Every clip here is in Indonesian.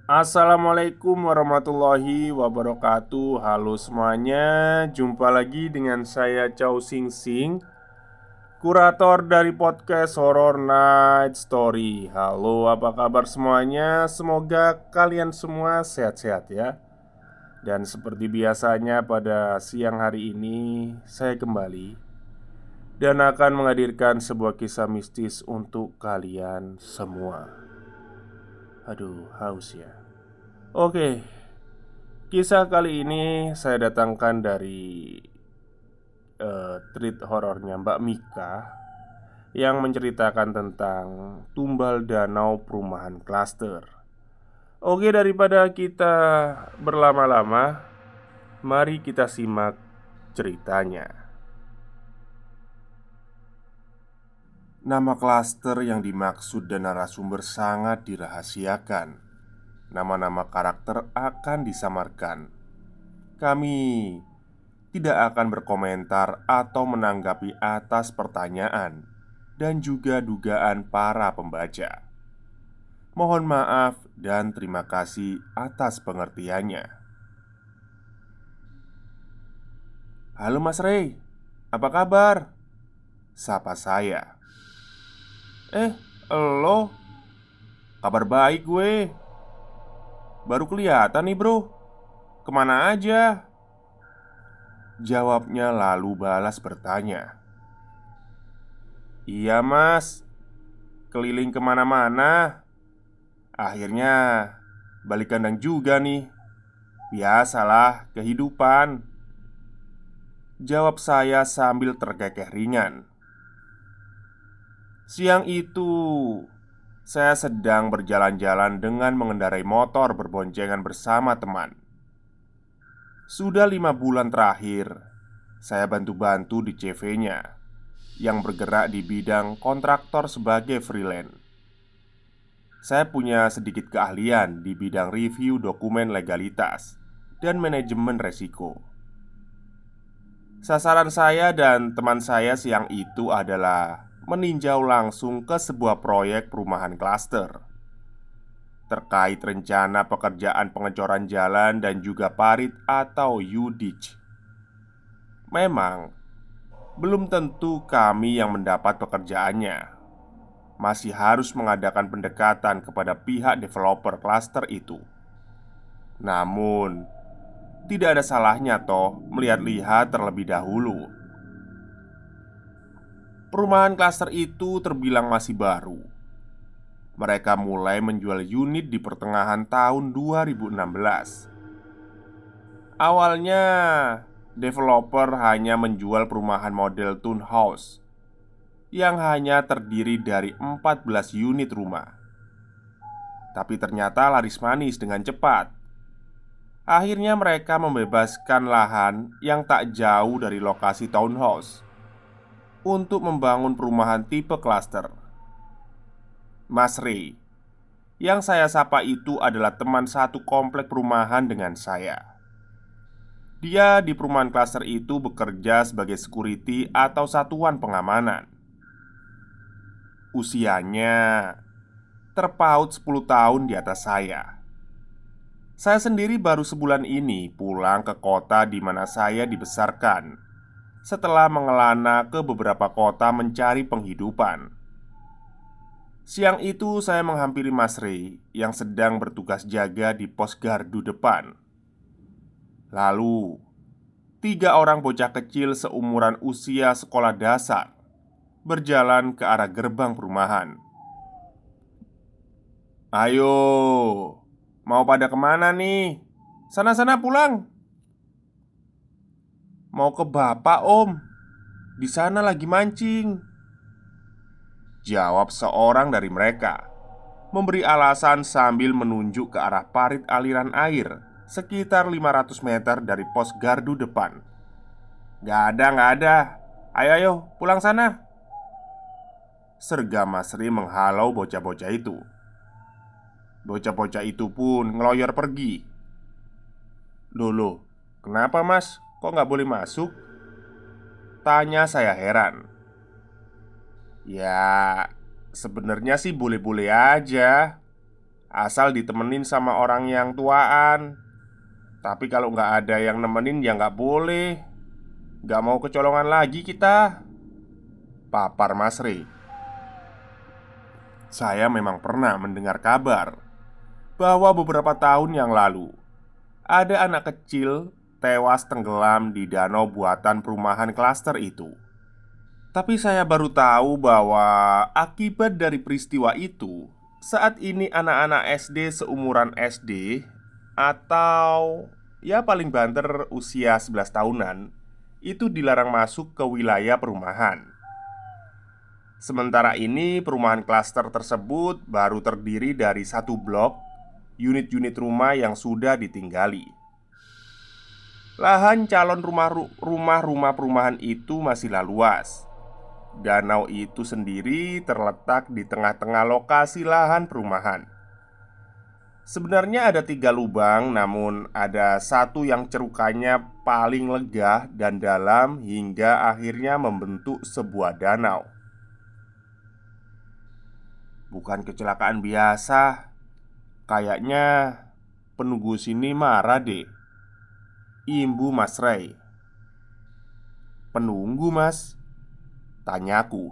Assalamualaikum warahmatullahi wabarakatuh. Halo semuanya, jumpa lagi dengan saya Chow Sing Sing, kurator dari podcast Horror Night Story. Halo, apa kabar semuanya? Semoga kalian semua sehat-sehat ya. Dan seperti biasanya pada siang hari ini saya kembali dan akan menghadirkan sebuah kisah mistis untuk kalian semua. Aduh, haus ya. Oke, kisah kali ini saya datangkan dari treat horornya Mbak Mika yang menceritakan tentang tumbal danau perumahan klaster. Oke, daripada kita berlama-lama, mari kita simak ceritanya. Nama klaster yang dimaksud dan narasumber sangat dirahasiakan. Nama-nama karakter akan disamarkan. Kami tidak akan berkomentar atau menanggapi atas pertanyaan dan juga dugaan para pembaca. Mohon maaf dan terima kasih atas pengertiannya. Halo Mas Rey, apa kabar? Sapa saya. Lo? Kabar baik gue. Baru kelihatan nih bro. Kemana aja? Jawabnya lalu balas bertanya. Iya mas, keliling kemana-mana. Akhirnya balik kandang juga nih. Biasalah kehidupan. Jawab saya sambil terkekeh ringan. Siang itu saya sedang berjalan-jalan dengan mengendarai motor berboncengan bersama teman. Sudah 5 bulan terakhir saya bantu-bantu di CV-nya yang bergerak di bidang kontraktor sebagai freelance. Saya punya sedikit keahlian di bidang review dokumen legalitas dan manajemen resiko. Sasaran saya dan teman saya siang itu adalah meninjau langsung ke sebuah proyek perumahan klaster terkait rencana pekerjaan pengecoran jalan dan juga parit atau UDIJ. Memang belum tentu kami yang mendapat pekerjaannya. Masih harus mengadakan pendekatan kepada pihak developer klaster itu. Namun, tidak ada salahnya toh melihat-lihat terlebih dahulu. Perumahan klaster itu terbilang masih baru. Mereka mulai menjual unit di pertengahan tahun 2016. Awalnya, developer hanya menjual perumahan model townhouse yang hanya terdiri dari 14 unit rumah. Tapi ternyata laris manis dengan cepat. Akhirnya mereka membebaskan lahan yang tak jauh dari lokasi townhouse untuk membangun perumahan tipe klaster. Mas Ray, yang saya sapa itu adalah teman satu komplek perumahan dengan saya. Dia di perumahan klaster itu bekerja sebagai security atau satuan pengamanan. Usianya terpaut 10 tahun di atas saya. Saya sendiri baru sebulan ini pulang ke kota di mana saya dibesarkan setelah mengelana ke beberapa kota mencari penghidupan. Siang itu saya menghampiri Mas Ray yang sedang bertugas jaga di pos gardu depan. Lalu, 3 orang bocah kecil seumuran usia sekolah dasar berjalan ke arah gerbang perumahan. Ayo, mau pada kemana nih? Sana-sana pulang. Mau ke bapak om. Di sana lagi mancing. Jawab seorang dari mereka, memberi alasan sambil menunjuk ke arah parit aliran air sekitar 500 meter dari pos gardu depan. Gak ada. Ayo, ayo, pulang sana. Sergam Mas Ri menghalau bocah-bocah itu. Bocah-bocah itu pun ngeloyor pergi. Loh, kenapa mas? Kok nggak boleh masuk? Tanya saya heran. Ya, sebenarnya sih boleh-boleh aja. asal ditemenin sama orang yang tuaan. Tapi kalau nggak ada yang nemenin ya nggak boleh. Nggak mau kecolongan lagi kita, papar Mas Rey. Saya memang pernah mendengar kabar bahwa beberapa tahun yang lalu ada anak kecil tewas tenggelam di danau buatan perumahan klaster itu. Tapi saya baru tahu bahwa akibat dari peristiwa itu, saat ini anak-anak SD seumuran SD atau ya paling banter usia 11 tahunan itu dilarang masuk ke wilayah perumahan. Sementara ini perumahan klaster tersebut baru terdiri dari satu blok unit-unit rumah yang sudah ditinggali. Lahan calon rumah-rumah perumahan itu masihlah luas. Danau itu sendiri terletak di tengah-tengah lokasi lahan perumahan. Sebenarnya ada 3 lubang, namun ada satu yang cerukannya paling lega dan dalam hingga akhirnya membentuk sebuah danau. Bukan kecelakaan biasa. Kayaknya penunggu sini marah deh, imbu Mas Ray. "Penunggu mas?" tanyaku.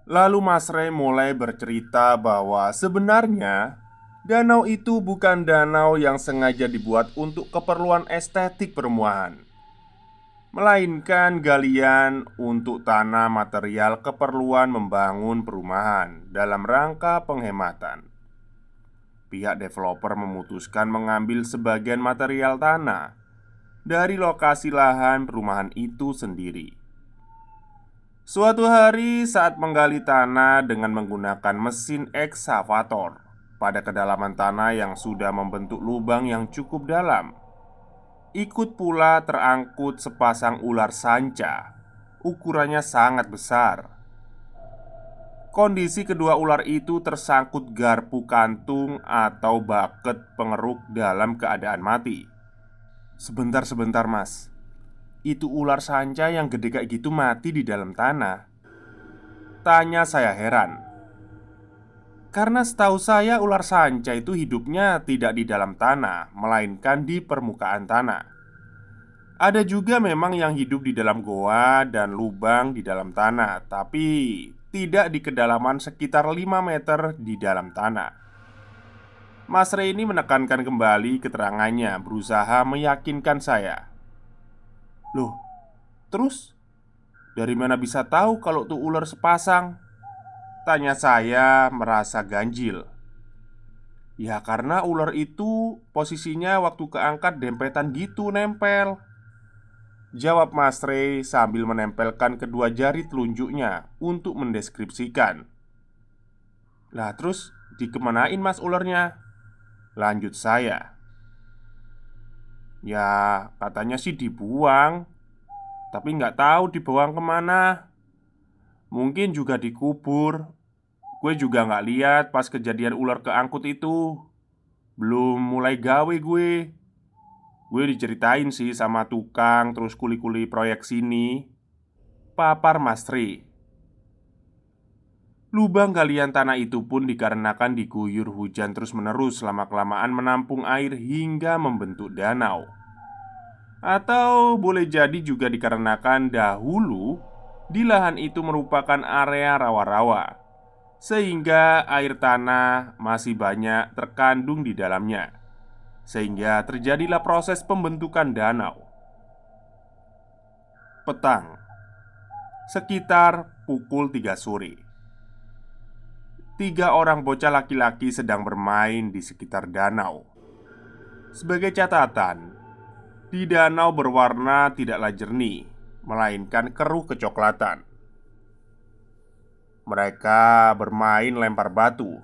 Lalu Mas Ray mulai bercerita bahwa sebenarnya danau itu bukan danau yang sengaja dibuat untuk keperluan estetik perumahan, melainkan galian untuk tanah material keperluan membangun perumahan dalam rangka penghematan. Pihak developer memutuskan mengambil sebagian material tanah dari lokasi lahan perumahan itu sendiri. Suatu hari saat menggali tanah dengan menggunakan mesin ekskavator pada kedalaman tanah yang sudah membentuk lubang yang cukup dalam, ikut pula terangkut sepasang ular sanca. Ukurannya sangat besar. Kondisi kedua ular itu tersangkut garpu kantung atau baket pengeruk dalam keadaan mati. "Sebentar mas, itu ular sanca yang gede kayak gitu mati di dalam tanah?" tanya saya heran. Karena setahu saya ular sanca itu hidupnya tidak di dalam tanah, melainkan di permukaan tanah. Ada juga memang yang hidup di dalam goa dan lubang di dalam tanah, tapi tidak di kedalaman sekitar 5 meter di dalam tanah. Mas Rey ini menekankan kembali keterangannya, berusaha meyakinkan saya. "Loh, terus dari mana bisa tahu kalau tuh ular sepasang?" tanya saya merasa ganjil. "Ya karena ular itu posisinya waktu keangkat dempetan gitu nempel," jawab Mas Rey sambil menempelkan kedua jari telunjuknya untuk mendeskripsikan. "Lah terus dikemanain mas ularnya?" lanjut saya. "Ya katanya sih dibuang, tapi nggak tahu dibuang kemana. Mungkin juga dikubur. Gue juga nggak lihat pas kejadian ular keangkut itu. Belum mulai gawe gue. Gue diceritain sih sama tukang terus kuli-kuli proyek sini," papar Mas Tri. Lubang galian tanah itu pun dikarenakan diguyur hujan terus-menerus lama-kelamaan menampung air hingga membentuk danau. Atau boleh jadi juga dikarenakan dahulu di lahan itu merupakan area rawa-rawa, sehingga air tanah masih banyak terkandung di dalamnya, sehingga terjadilah proses pembentukan danau. Petang, sekitar pukul 3 sore. 3 orang bocah laki-laki sedang bermain di sekitar danau. Sebagai catatan, di danau berwarna tidaklah jernih, melainkan keruh kecoklatan. Mereka bermain lempar batu.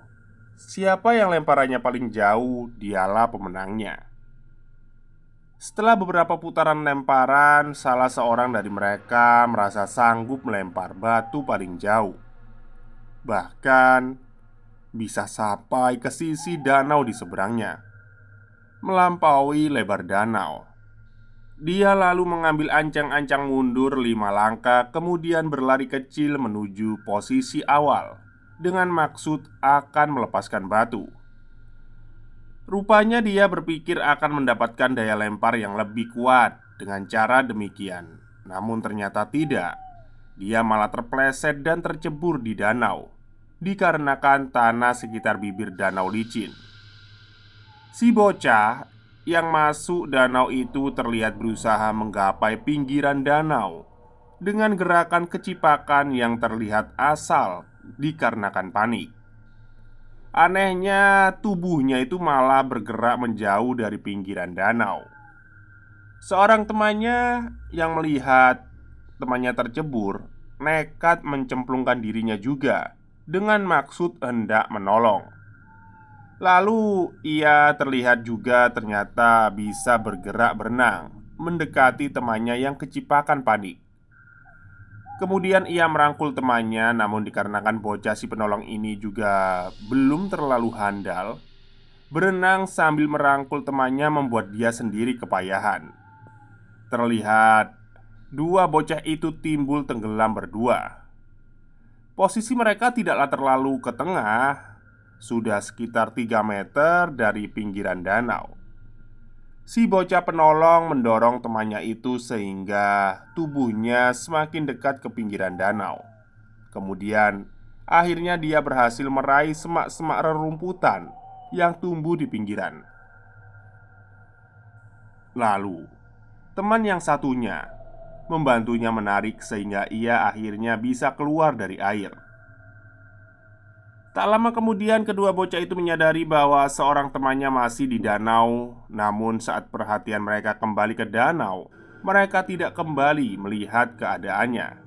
Siapa yang lemparannya paling jauh, dialah pemenangnya. Setelah beberapa putaran lemparan, salah seorang dari mereka merasa sanggup melempar batu paling jauh. Bahkan bisa sampai ke sisi danau di seberangnya, melampaui lebar danau. Dia lalu mengambil ancang-ancang mundur 5 langkah, kemudian berlari kecil menuju posisi awal dengan maksud akan melepaskan batu. Rupanya dia berpikir akan mendapatkan daya lempar yang lebih kuat dengan cara demikian. Namun ternyata tidak. Dia malah terpleset dan tercebur di danau dikarenakan tanah sekitar bibir danau licin. Si bocah yang masuk danau itu terlihat berusaha menggapai pinggiran danau dengan gerakan kecipakan yang terlihat asal dikarenakan panik. Anehnya, tubuhnya itu malah bergerak menjauh dari pinggiran danau. Seorang temannya yang melihat temannya tercebur nekat mencemplungkan dirinya juga dengan maksud hendak menolong. Lalu ia terlihat juga ternyata bisa bergerak berenang mendekati temannya yang kecipakan panik. Kemudian ia merangkul temannya, namun dikarenakan bocah si penolong ini juga belum terlalu handal, berenang sambil merangkul temannya membuat dia sendiri kepayahan. Terlihat dua bocah itu timbul tenggelam berdua. Posisi mereka tidaklah terlalu ke tengah, sudah sekitar 3 meter dari pinggiran danau. Si bocah penolong mendorong temannya itu sehingga tubuhnya semakin dekat ke pinggiran danau. Kemudian, akhirnya dia berhasil meraih semak-semak rerumputan yang tumbuh di pinggiran. Lalu, teman yang satunya membantunya menarik sehingga ia akhirnya bisa keluar dari air. Tak lama kemudian kedua bocah itu menyadari bahwa seorang temannya masih di danau. Namun saat perhatian mereka kembali ke danau, mereka tidak kembali melihat keadaannya.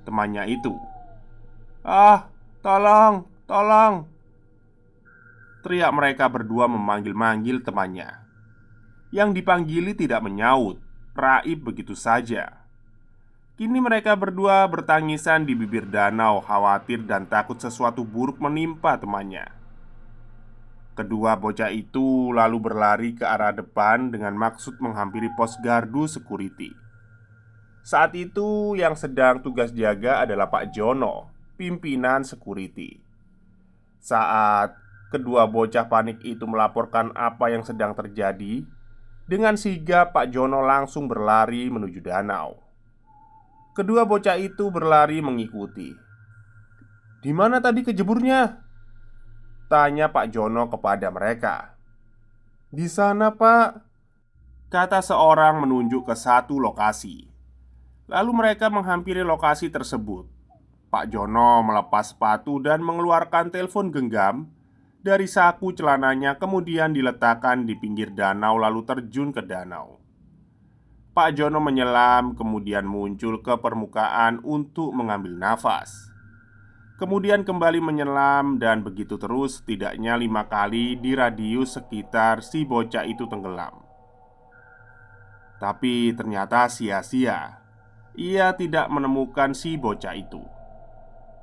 Temannya itu, "Ah, tolong, tolong!" teriak mereka berdua memanggil-manggil temannya. Yang dipanggili tidak menyaut, raib begitu saja. Kini mereka berdua bertangisan di bibir danau, khawatir dan takut sesuatu buruk menimpa temannya. Kedua bocah itu lalu berlari ke arah depan dengan maksud menghampiri pos gardu security. Saat itu yang sedang tugas jaga adalah Pak Jono, pimpinan security. Saat kedua bocah panik itu melaporkan apa yang sedang terjadi, dengan sigap Pak Jono langsung berlari menuju danau. Kedua bocah itu berlari mengikuti. "Di mana tadi kejeburnya?" tanya Pak Jono kepada mereka. "Di sana, Pak," kata seorang menunjuk ke satu lokasi. Lalu mereka menghampiri lokasi tersebut. Pak Jono melepas sepatu dan mengeluarkan telepon genggam dari saku celananya, kemudian diletakkan di pinggir danau lalu terjun ke danau. Pak Jono menyelam, kemudian muncul ke permukaan untuk mengambil nafas. Kemudian kembali menyelam dan begitu terus setidaknya 5 kali di radius sekitar si bocah itu tenggelam. Tapi ternyata sia-sia. Ia tidak menemukan si bocah itu.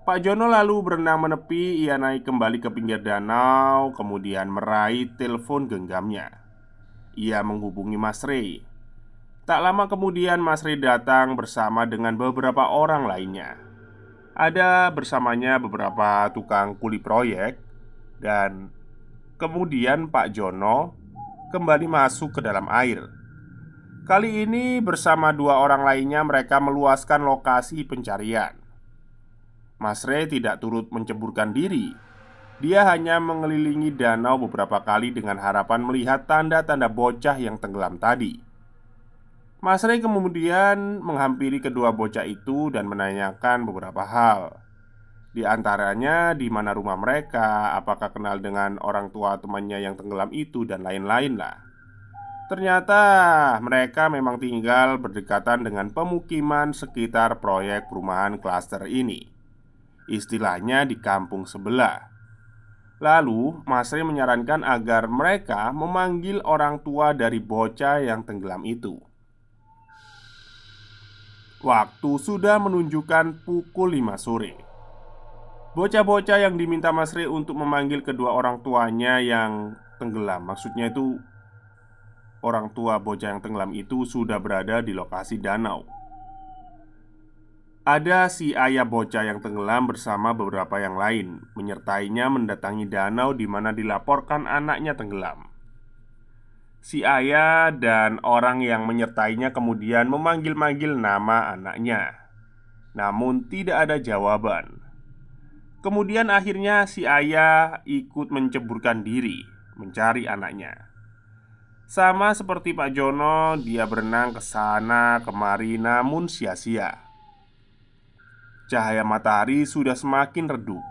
Pak Jono lalu berenang menepi. Ia naik kembali ke pinggir danau, kemudian meraih telepon genggamnya. Ia menghubungi Mas Rey. Tak lama kemudian Mas Rey datang bersama dengan beberapa orang lainnya. Ada bersamanya beberapa tukang kuli proyek. Dan kemudian Pak Jono kembali masuk ke dalam air. Kali ini bersama 2 orang lainnya mereka meluaskan lokasi pencarian. Mas Rey tidak turut menceburkan diri. Dia hanya mengelilingi danau beberapa kali dengan harapan melihat tanda-tanda bocah yang tenggelam tadi. Mas Rey kemudian menghampiri kedua bocah itu dan menanyakan beberapa hal. Di antaranya di mana rumah mereka, apakah kenal dengan orang tua temannya yang tenggelam itu, dan lain-lain lah. Ternyata mereka memang tinggal berdekatan dengan pemukiman sekitar proyek perumahan klaster ini. Istilahnya di kampung sebelah. Lalu Mas Rey menyarankan agar mereka memanggil orang tua dari bocah yang tenggelam itu. Waktu sudah menunjukkan pukul 5 sore. Bocah-bocah yang diminta Mas Rey untuk memanggil kedua orang tuanya yang tenggelam, maksudnya itu orang tua bocah yang tenggelam itu sudah berada di lokasi danau. Ada si ayah bocah yang tenggelam bersama beberapa yang lain. Menyertainya mendatangi danau di mana dilaporkan anaknya tenggelam. Si ayah dan orang yang menyertainya kemudian memanggil-manggil nama anaknya, namun tidak ada jawaban. Kemudian akhirnya si ayah ikut menceburkan diri mencari anaknya. Sama seperti Pak Jono, dia berenang ke sana kemari namun sia-sia. Cahaya matahari sudah semakin redup.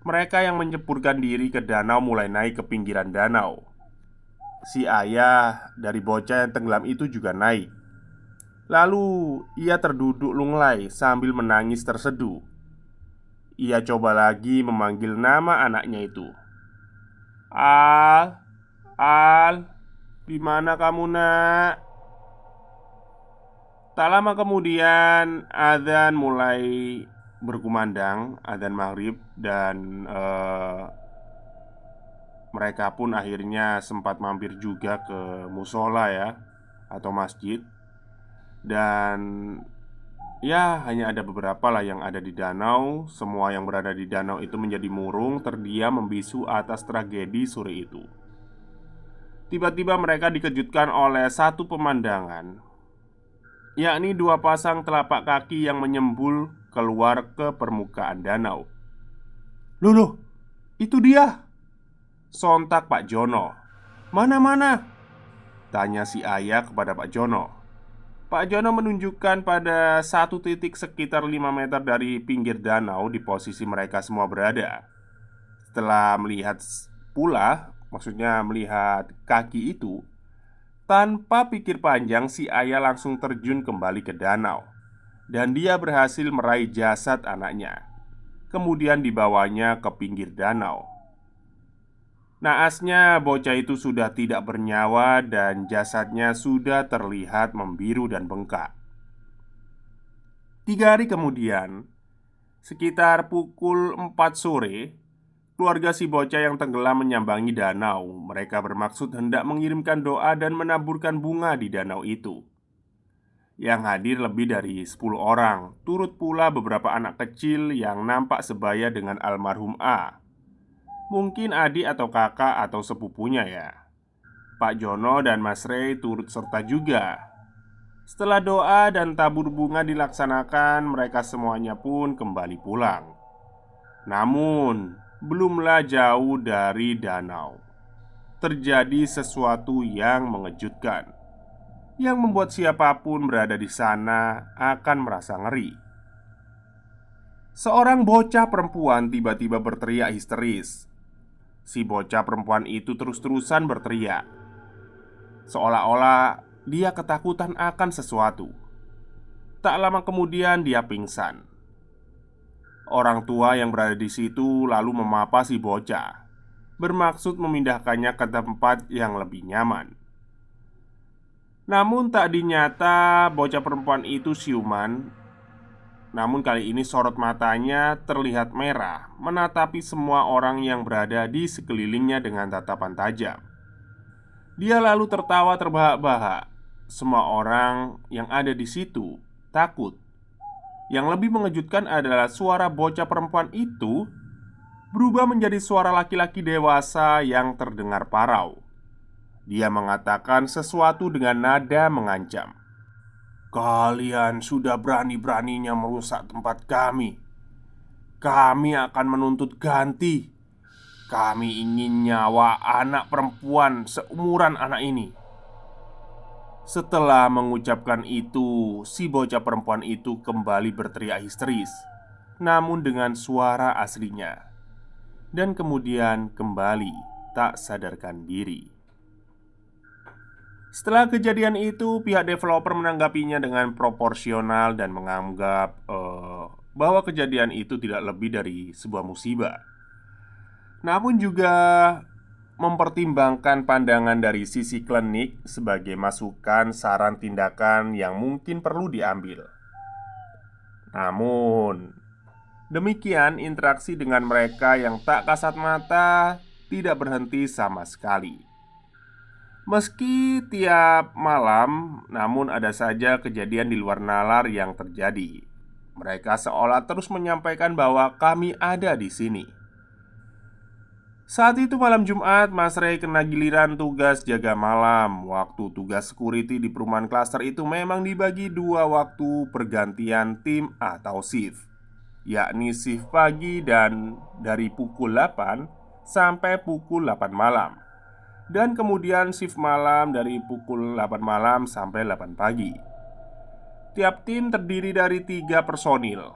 Mereka yang menceburkan diri ke danau mulai naik ke pinggiran danau. Si ayah dari bocah yang tenggelam itu juga naik. Lalu ia terduduk lunglai sambil menangis terseduh. Ia coba lagi memanggil nama anaknya itu. Al, Al, di mana kamu nak? Tak lama kemudian azan mulai berkumandang, azan maghrib dan mereka pun akhirnya sempat mampir juga ke musola ya, atau masjid. Dan ya hanya ada beberapa lah yang ada di danau. Semua yang berada di danau itu menjadi murung, terdiam membisu atas tragedi sore itu. Tiba-tiba mereka dikejutkan oleh satu pemandangan, yakni dua pasang telapak kaki yang menyembul keluar ke permukaan danau. Loh loh, itu dia! Sontak Pak Jono. Mana-mana? Tanya si ayah kepada Pak Jono. Pak Jono menunjukkan pada satu titik sekitar 5 meter dari pinggir danau di posisi mereka semua berada. Setelah melihat pula, maksudnya melihat kaki itu, tanpa pikir panjang si ayah langsung terjun kembali ke danau. Dan dia berhasil meraih jasad anaknya. Kemudian dibawanya ke pinggir danau. Naasnya bocah itu sudah tidak bernyawa dan jasadnya sudah terlihat membiru dan bengkak. 3 hari kemudian, sekitar pukul 4 sore, keluarga si bocah yang tenggelam menyambangi danau. Mereka bermaksud hendak mengirimkan doa dan menaburkan bunga di danau itu. Yang hadir lebih dari 10 orang, turut pula beberapa anak kecil yang nampak sebaya dengan almarhum A. Mungkin adik atau kakak atau sepupunya ya. Pak Jono dan Mas Rey turut serta juga. Setelah doa dan tabur bunga dilaksanakan, mereka semuanya pun kembali pulang. Namun, belumlah jauh dari danau, terjadi sesuatu yang mengejutkan, yang membuat siapapun berada di sana akan merasa ngeri. Seorang bocah perempuan tiba-tiba berteriak histeris. Si bocah perempuan itu terus-terusan berteriak, seolah-olah dia ketakutan akan sesuatu. Tak lama kemudian dia pingsan. Orang tua yang berada di situ lalu memapa si bocah, bermaksud memindahkannya ke tempat yang lebih nyaman. Namun tak dinyata bocah perempuan itu siuman. Namun kali ini sorot matanya terlihat merah, menatapi semua orang yang berada di sekelilingnya dengan tatapan tajam. Dia lalu tertawa terbahak-bahak. Semua orang yang ada di situ takut. Yang lebih mengejutkan adalah suara bocah perempuan itu berubah menjadi suara laki-laki dewasa yang terdengar parau. Dia mengatakan sesuatu dengan nada mengancam. "Kalian sudah berani-beraninya merusak tempat kami. Kami akan menuntut ganti. Kami ingin nyawa anak perempuan seumuran anak ini." Setelah mengucapkan itu, si bocah perempuan itu kembali berteriak histeris, namun dengan suara aslinya, dan kemudian kembali tak sadarkan diri. Setelah kejadian itu, pihak developer menanggapinya dengan proporsional dan menganggap bahwa kejadian itu tidak lebih dari sebuah musibah. Namun juga mempertimbangkan pandangan dari sisi klinik sebagai masukan saran tindakan yang mungkin perlu diambil. Namun, demikian interaksi dengan mereka yang tak kasat mata tidak berhenti sama sekali. Meski tiap malam, namun ada saja kejadian di luar nalar yang terjadi. Mereka seolah terus menyampaikan bahwa kami ada di sini. Saat itu malam Jumat, Mas Ray kena giliran tugas jaga malam. Waktu tugas security di perumahan klaster itu memang dibagi dua waktu pergantian tim atau shift, yakni shift pagi dan dari pukul 8 sampai pukul 8 malam, dan kemudian shift malam dari pukul 8 malam sampai 8 pagi. Tiap tim terdiri dari 3 personil.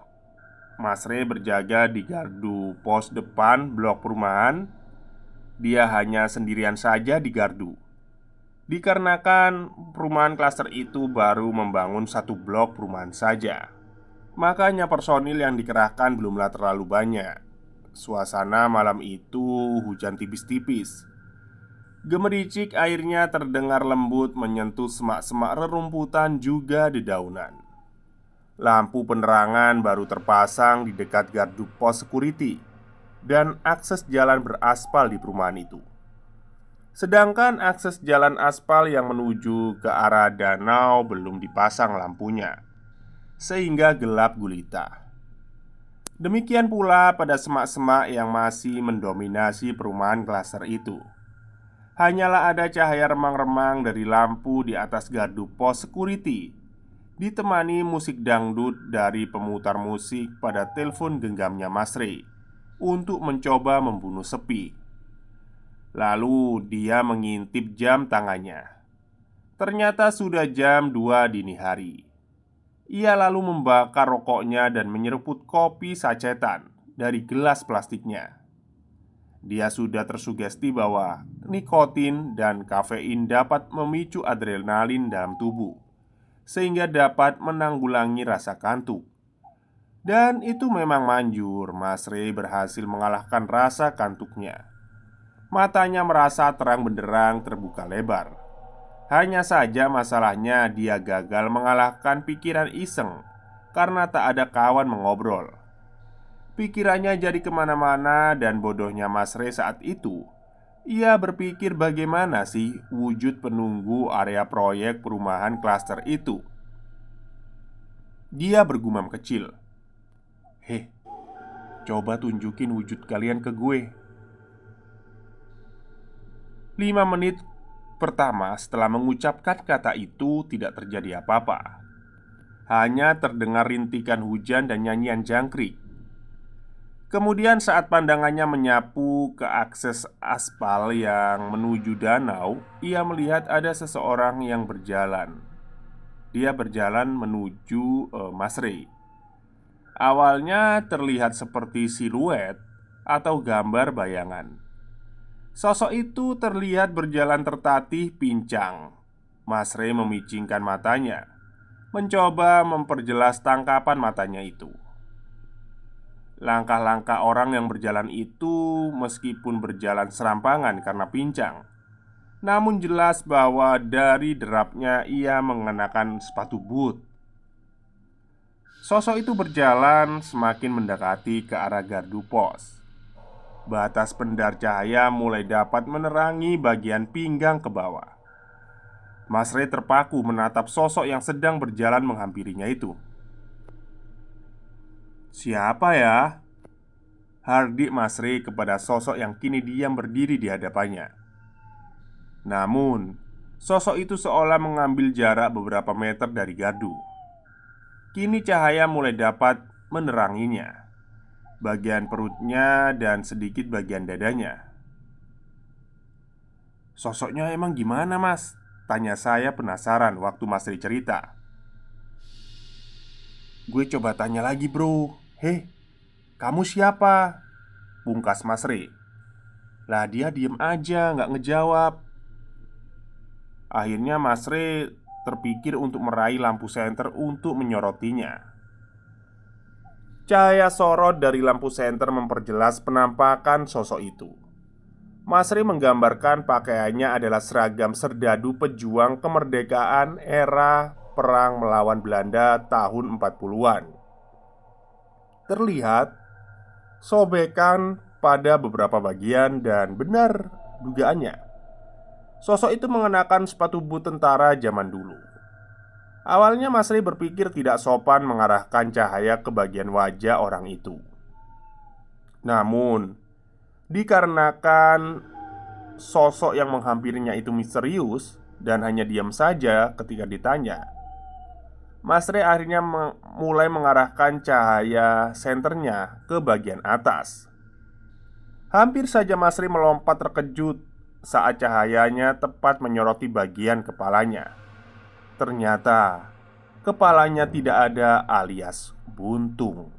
Mas Ray berjaga di gardu pos depan blok perumahan. Dia hanya sendirian saja di gardu, dikarenakan perumahan klaster itu baru membangun satu blok perumahan saja. Makanya personil yang dikerahkan belumlah terlalu banyak. Suasana malam itu hujan tipis-tipis. Gemericik airnya terdengar lembut menyentuh semak-semak rerumputan juga dedaunan. Lampu penerangan baru terpasang di dekat gardu pos security dan akses jalan beraspal di perumahan itu. Sedangkan akses jalan aspal yang menuju ke arah danau belum dipasang lampunya, sehingga gelap gulita. Demikian pula pada semak-semak yang masih mendominasi perumahan klaster itu. Hanyalah ada cahaya remang-remang dari lampu di atas gardu pos security, ditemani musik dangdut dari pemutar musik pada telepon genggamnya Mas Ray untuk mencoba membunuh sepi. Lalu dia mengintip jam tangannya. Ternyata sudah jam 2 dini hari. Ia lalu membakar rokoknya dan menyeruput kopi sacetan dari gelas plastiknya. Dia sudah tersugesti bahwa nikotin dan kafein dapat memicu adrenalin dalam tubuh, sehingga dapat menanggulangi rasa kantuk. Dan itu memang manjur. Mas Ray berhasil mengalahkan rasa kantuknya. Matanya merasa terang benderang terbuka lebar. Hanya saja masalahnya dia gagal mengalahkan pikiran iseng karena tak ada kawan mengobrol. Pikirannya jadi kemana-mana dan bodohnya Mas Ray saat itu, ia berpikir bagaimana sih wujud penunggu area proyek perumahan klaster itu. Dia bergumam kecil, "Heh, coba tunjukin wujud kalian ke gue." 5 menit pertama setelah mengucapkan kata itu tidak terjadi apa-apa. Hanya terdengar rintikan hujan dan nyanyian jangkrik. Kemudian saat pandangannya menyapu ke akses aspal yang menuju danau, ia melihat ada seseorang yang berjalan. Dia berjalan menuju Mas Ray. Awalnya terlihat seperti siluet atau gambar bayangan. Sosok itu terlihat berjalan tertatih pincang. Mas Ray memicingkan matanya, mencoba memperjelas tangkapan matanya itu. Langkah-langkah orang yang berjalan itu meskipun berjalan serampangan karena pincang, namun jelas bahwa dari derapnya ia mengenakan sepatu boot. Sosok itu berjalan semakin mendekati ke arah gardu pos. Batas pendar cahaya mulai dapat menerangi bagian pinggang ke bawah. Mas Ray terpaku menatap sosok yang sedang berjalan menghampirinya itu. "Siapa ya?" hardik Mas Ray kepada sosok yang kini diam berdiri di hadapannya. Namun, sosok itu seolah mengambil jarak beberapa meter dari gardu. Kini cahaya mulai dapat meneranginya, bagian perutnya dan sedikit bagian dadanya. "Sosoknya emang gimana, Mas?" tanya saya penasaran waktu Mas Ray cerita. "Gue coba tanya lagi, bro. Heh, kamu siapa?" pungkas Mas Ray. Lah dia diem aja, nggak ngejawab. Akhirnya Mas Ray terpikir untuk meraih lampu senter untuk menyorotinya. Cahaya sorot dari lampu senter memperjelas penampakan sosok itu. Mas Ray menggambarkan pakaiannya adalah seragam serdadu pejuang kemerdekaan era perang melawan Belanda tahun 40-an. Terlihat sobekan pada beberapa bagian dan benar dugaannya, sosok itu mengenakan sepatu boot tentara zaman dulu. Awalnya Mas Ray berpikir tidak sopan mengarahkan cahaya ke bagian wajah orang itu. Namun, dikarenakan sosok yang menghampirinya itu misterius dan hanya diam saja ketika ditanya, Mas Ray akhirnya mulai mengarahkan cahaya senternya ke bagian atas. Hampir saja Mas Ray melompat terkejut saat cahayanya tepat menyoroti bagian kepalanya. Ternyata kepalanya tidak ada alias buntung.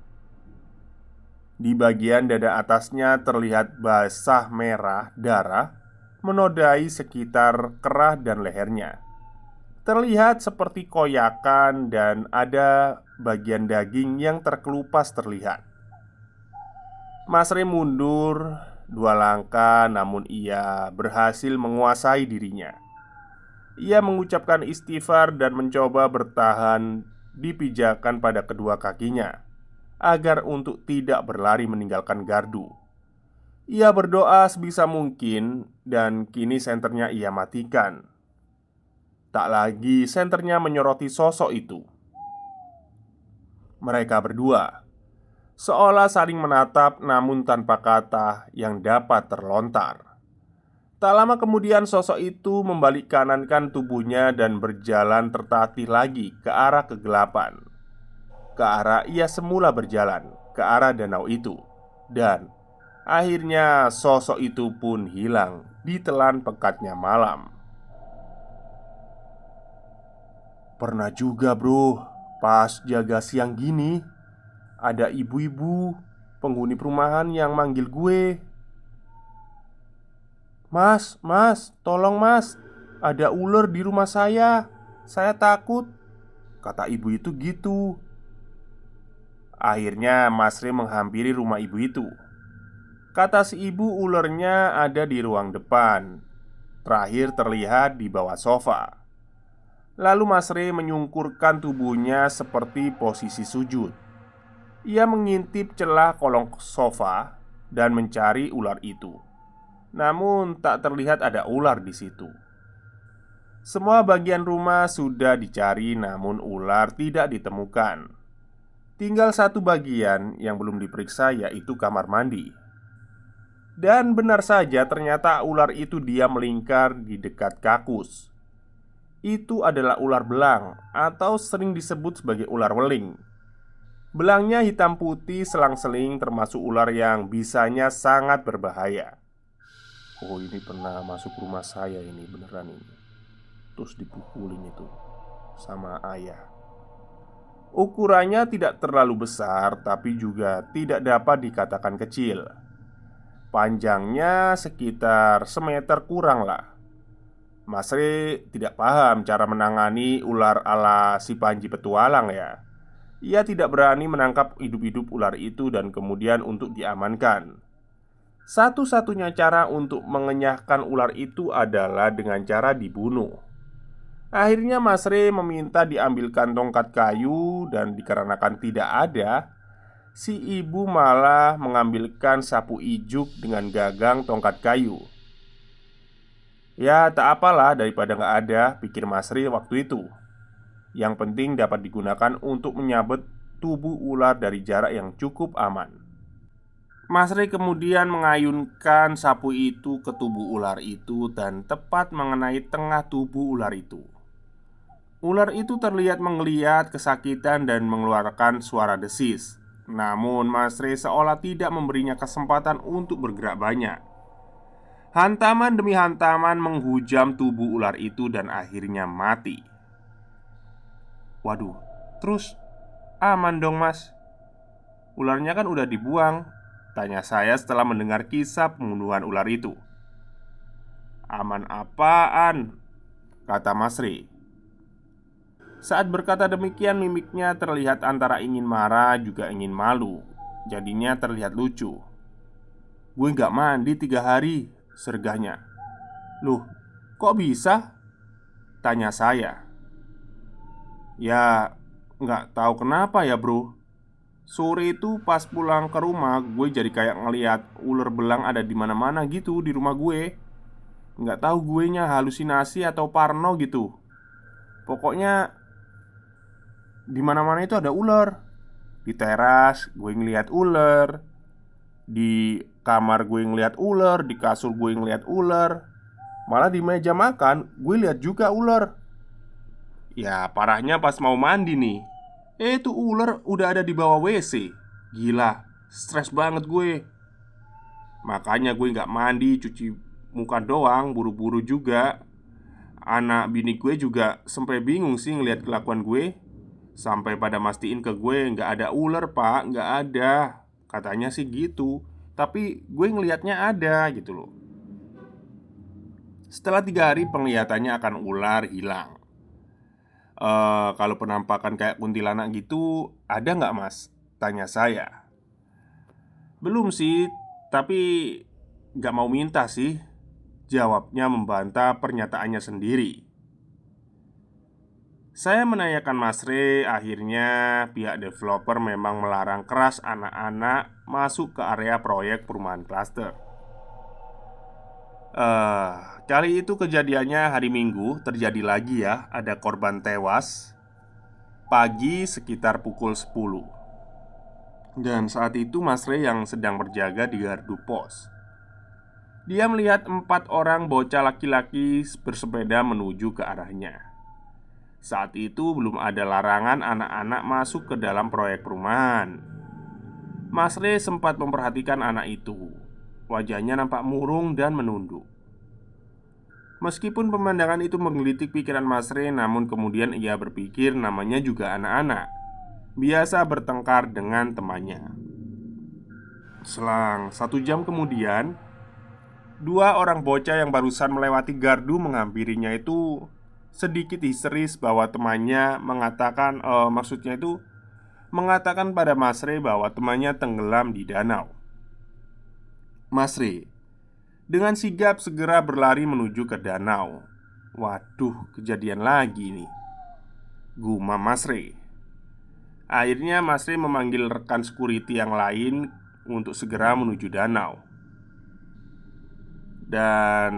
Di bagian dada atasnya terlihat basah merah darah menodai sekitar kerah dan lehernya. Terlihat seperti koyakan dan ada bagian daging yang terkelupas terlihat. Mas Ray mundur 2 langkah, namun ia berhasil menguasai dirinya. Ia mengucapkan istighfar dan mencoba bertahan di pijakan pada kedua kakinya agar untuk tidak berlari meninggalkan gardu. Ia berdoa sebisa mungkin dan kini senternya ia matikan. Tak lagi senternya menyoroti sosok itu. Mereka berdua seolah saling menatap namun tanpa kata yang dapat terlontar. Tak lama kemudian sosok itu membalik kanankan tubuhnya dan berjalan tertatih lagi ke arah kegelapan, ke arah ia semula berjalan, ke arah danau itu. Dan akhirnya sosok itu pun hilang ditelan pekatnya malam. Pernah juga bro, pas jaga siang gini, ada ibu-ibu penghuni perumahan yang manggil gue, "Mas, mas, tolong mas, ada ular di rumah saya takut," kata ibu itu gitu. Akhirnya Mas Ray menghampiri rumah ibu itu. Kata si ibu, ularnya ada di ruang depan, terakhir terlihat di bawah sofa. Lalu Mas Ray menyungkurkan tubuhnya seperti posisi sujud. Ia mengintip celah kolong sofa dan mencari ular itu. Namun tak terlihat ada ular di situ. Semua bagian rumah sudah dicari namun ular tidak ditemukan. Tinggal satu bagian yang belum diperiksa, yaitu kamar mandi. Dan benar saja ternyata ular itu diam melingkar di dekat kakus. Itu adalah ular belang atau sering disebut sebagai ular weling. Belangnya hitam putih selang-seling, termasuk ular yang bisanya sangat berbahaya. Oh, ini pernah masuk rumah saya ini, beneran ini. Terus dipukulin itu sama ayah. Ukurannya tidak terlalu besar, tapi juga tidak dapat dikatakan kecil. Panjangnya sekitar semeter kurang lah. Mas Ray tidak paham cara menangani ular ala si Panji petualang ya. Ia tidak berani menangkap hidup-hidup ular itu dan kemudian untuk diamankan. Satu-satunya cara untuk mengenyahkan ular itu adalah dengan cara dibunuh. Akhirnya Mas Ray meminta diambilkan tongkat kayu dan dikarenakan tidak ada, si ibu malah mengambilkan sapu ijuk dengan gagang tongkat kayu. Ya tak apalah daripada nggak ada, pikir Mas Ray waktu itu. Yang penting dapat digunakan untuk menyabet tubuh ular dari jarak yang cukup aman. Mas Ray kemudian mengayunkan sapu itu ke tubuh ular itu dan tepat mengenai tengah tubuh ular itu. Ular itu terlihat menggeliat, kesakitan dan mengeluarkan suara desis. Namun Mas Ray seolah tidak memberinya kesempatan untuk bergerak banyak. Hantaman demi hantaman menghujam tubuh ular itu dan akhirnya mati. Waduh, terus aman dong mas? Ularnya kan udah dibuang, tanya saya setelah mendengar kisah pembunuhan ular itu. Aman apaan? Kata Mas Ray. Saat berkata demikian, mimiknya terlihat antara ingin marah juga ingin malu. Jadinya terlihat lucu. "Gue gak mandi 3 hari," sergahnya. "Loh, kok bisa?" tanya saya. "Ya, gak tahu kenapa ya bro. Sore itu pas pulang ke rumah, gue jadi kayak ngeliat ular belang ada di mana-mana gitu di rumah gue. Gak tahu gue nya halusinasi atau parno gitu. Pokoknya di mana-mana itu ada ular. Di teras gue ngeliat ular, di kamar gue ngeliat ular, di kasur gue ngeliat ular. Malah di meja makan gue lihat juga ular. Ya parahnya pas mau mandi nih, itu ular udah ada di bawah WC. Gila, stres banget gue. Makanya gue nggak mandi, cuci muka doang, buru-buru juga. Anak bini gue juga sampai bingung sih ngelihat kelakuan gue. Sampai pada mastiin ke gue, nggak ada ular pak, nggak ada. Katanya sih gitu. Tapi gue ngelihatnya ada gitu loh. Setelah 3 hari penglihatannya akan ular hilang. Kalau penampakan kayak kuntilanak gitu ada nggak mas? Tanya saya. Belum sih, tapi nggak mau minta sih. Jawabnya membantah pernyataannya sendiri. Saya menanyakan Mas Re, akhirnya pihak developer memang melarang keras anak-anak masuk ke area proyek perumahan klaster. Eh, Kali itu kejadiannya hari Minggu, terjadi lagi ya, ada korban tewas pagi sekitar pukul 10. Dan saat itu Mas Re yang sedang berjaga di gardu pos. Dia melihat 4 orang bocah laki-laki bersepeda menuju ke arahnya. Saat itu belum ada larangan anak-anak masuk ke dalam proyek perumahan. Mas Re sempat memperhatikan anak itu. Wajahnya nampak murung dan menunduk. Meskipun pemandangan itu menggelitik pikiran Mas Re, namun kemudian ia berpikir namanya juga anak-anak, biasa bertengkar dengan temannya. Selang 1 jam kemudian, 2 orang bocah yang barusan melewati gardu menghampirinya itu sedikit histeris bahwa temannya mengatakan maksudnya itu mengatakan pada Mas Re bahwa temannya tenggelam di danau. Mas Re dengan sigap segera berlari menuju ke danau. Waduh, kejadian lagi nih, gumam Mas Re. Akhirnya Mas Re memanggil rekan security yang lain untuk segera menuju danau. Dan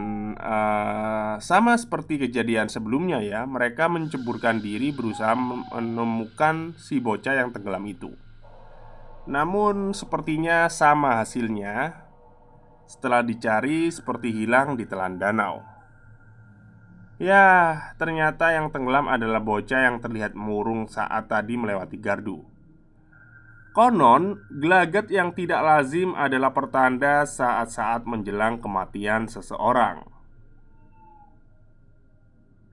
sama seperti kejadian sebelumnya ya, mereka menceburkan diri berusaha menemukan si bocah yang tenggelam itu. Namun sepertinya sama hasilnya. Setelah dicari seperti hilang di telan danau. Ya, ternyata yang tenggelam adalah bocah yang terlihat murung saat tadi melewati gardu. Konon, gelagat yang tidak lazim adalah pertanda saat-saat menjelang kematian seseorang.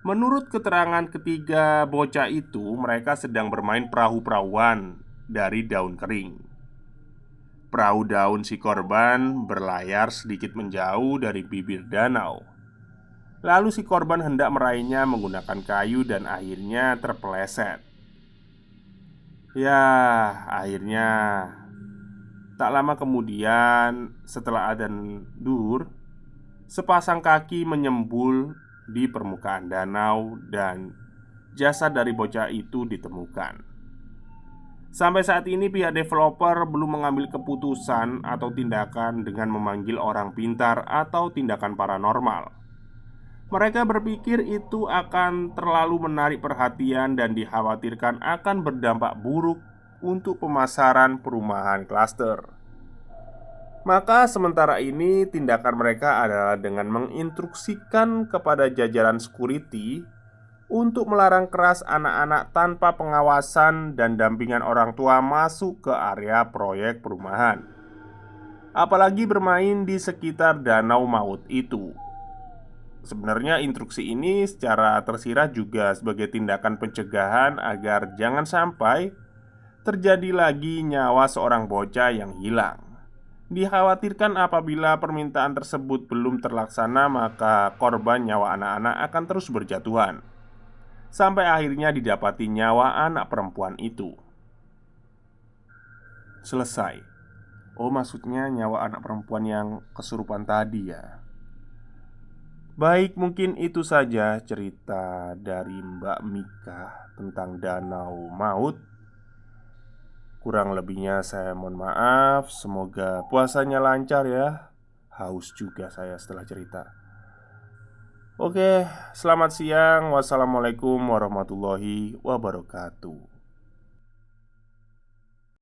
Menurut keterangan ketiga bocah itu, mereka sedang bermain perahu-perahuan dari daun kering. Perahu daun si korban berlayar sedikit menjauh dari bibir danau. Lalu si korban hendak meraihnya menggunakan kayu dan akhirnya terpeleset. Ya, akhirnya tak lama kemudian setelah adzan duhur, sepasang kaki menyembul di permukaan danau dan jasad dari bocah itu ditemukan. Sampai saat ini pihak developer belum mengambil keputusan atau tindakan dengan memanggil orang pintar atau tindakan paranormal. Mereka berpikir itu akan terlalu menarik perhatian dan dikhawatirkan akan berdampak buruk untuk pemasaran perumahan klaster. Maka sementara ini tindakan mereka adalah dengan menginstruksikan kepada jajaran security untuk melarang keras anak-anak tanpa pengawasan dan dampingan orang tua masuk ke area proyek perumahan. Apalagi bermain di sekitar danau maut itu. Sebenarnya instruksi ini secara tersirat juga sebagai tindakan pencegahan agar jangan sampai terjadi lagi nyawa seorang bocah yang hilang. Dikhawatirkan apabila permintaan tersebut belum terlaksana, maka korban nyawa anak-anak akan terus berjatuhan sampai akhirnya didapati nyawa anak perempuan itu. Selesai. Oh, maksudnya nyawa anak perempuan yang kesurupan tadi ya. Baik, mungkin itu saja cerita dari Mbak Mika tentang Danau Maut. Kurang lebihnya saya mohon maaf. Semoga puasanya lancar ya. Haus juga saya setelah cerita. Oke, selamat siang. Wassalamualaikum warahmatullahi wabarakatuh.